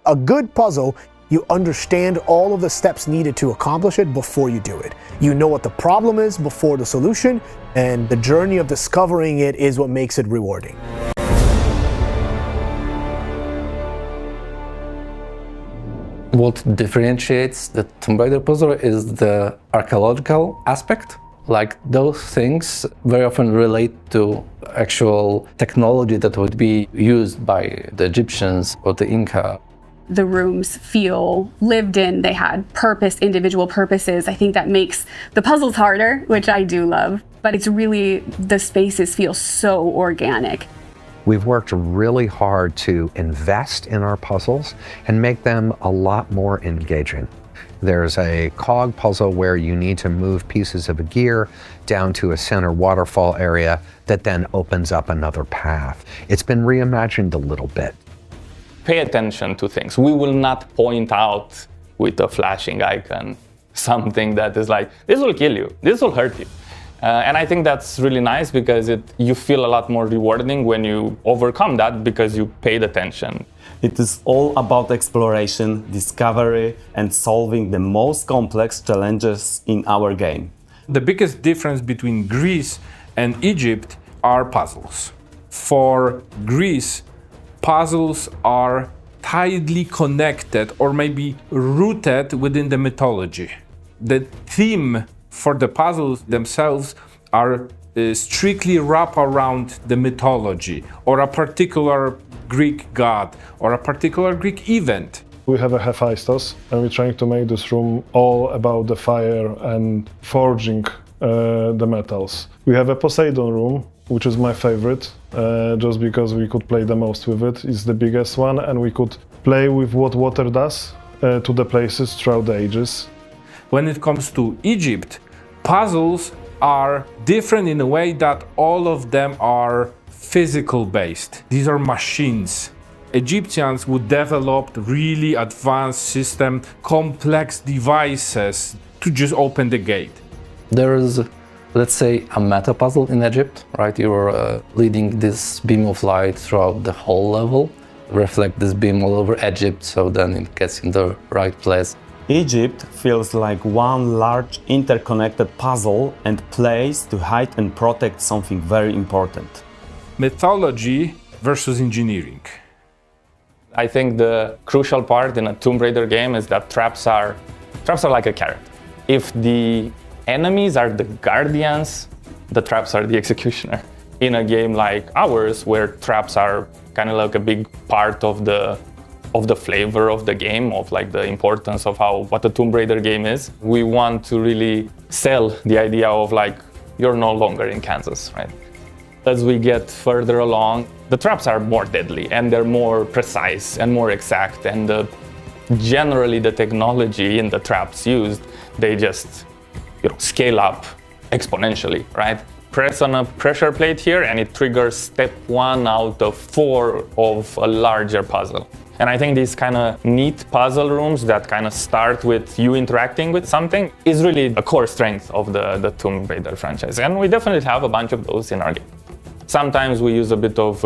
A good puzzle, you understand all of the steps needed to accomplish it before you do it. You know what the problem is before the solution, and the journey of discovering it is what makes it rewarding. What differentiates the Tomb Raider puzzle is the archaeological aspect. Like those things very often relate to actual technology that would be used by the Egyptians or the Inca. The rooms feel lived in, they had purpose, individual purposes. I think that makes the puzzles harder, which I do love, but it's really, the spaces feel so organic. We've worked really hard to invest in our puzzles and make them a lot more engaging. There's a cog puzzle where you need to move pieces of a gear down to a center waterfall area that then opens up another path. It's been reimagined a little bit. Pay attention to things. We will not point out with a flashing icon something that is like, this will kill you, this will hurt you. And I think that's really nice because you feel a lot more rewarding when you overcome that because you paid attention. It is all about exploration, discovery, and solving the most complex challenges in our game. The biggest difference between Greece and Egypt are puzzles. For Greece, puzzles are tightly connected or maybe rooted within the mythology. The theme for the puzzles themselves are strictly wrapped around the mythology or a particular Greek god or a particular Greek event. We have a Hephaestus and we're trying to make this room all about the fire and forging the metals. We have a Poseidon room, which is my favorite, just because we could play the most with it. It's the biggest one and we could play with what water does to the places throughout the ages. When it comes to Egypt, puzzles are different in a way that all of them are physical based. These are machines. Egyptians would develop really advanced system, complex devices to just open the gate. There is, let's say, a meta puzzle in Egypt, right? You're leading this beam of light throughout the whole level, reflect this beam all over Egypt, so then it gets in the right place. Egypt feels like one large interconnected puzzle and place to hide and protect something very important. Mythology versus engineering. I think the crucial part in a Tomb Raider game is that traps are like a carrot. If the enemies are the guardians, the traps are the executioner. In a game like ours, where traps are kind of like a big part of the flavor of the game, of like the importance of what a Tomb Raider game is, we want to really sell the idea of like, you're no longer in Kansas, right? As we get further along, the traps are more deadly and they're more precise and more exact, and generally the technology in the traps used, they just scale up exponentially, right? Press on a pressure plate here and it triggers step 1 out of 4 of a larger puzzle. And I think these kind of neat puzzle rooms that kind of start with you interacting with something is really a core strength of the Tomb Raider franchise. And we definitely have a bunch of those in our game. Sometimes we use a bit of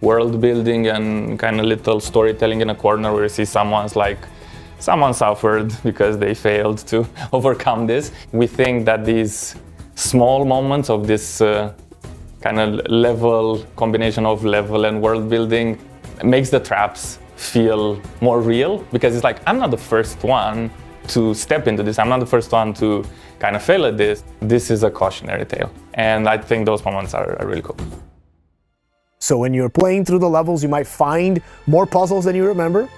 world building and kind of little storytelling in a corner where you see someone suffered because they failed to overcome this. We think that these small moments of this kind of combination of level and world building makes the traps feel more real, because it's like, I'm not the first one to step into this. I'm not the first one to kind of fail at this. This is a cautionary tale. And I think those moments are really cool. So when you're playing through the levels, you might find more puzzles than you remember,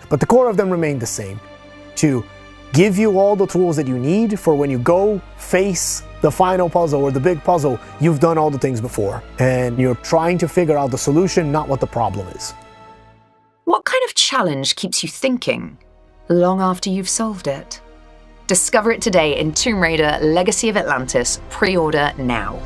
but the core of them remain the same. To give you all the tools that you need for when you go face the final puzzle or the big puzzle, you've done all the things before. And you're trying to figure out the solution, not what the problem is. What kind of challenge keeps you thinking long after you've solved it? Discover it today in Tomb Raider: Legacy of Atlantis. Pre-order now.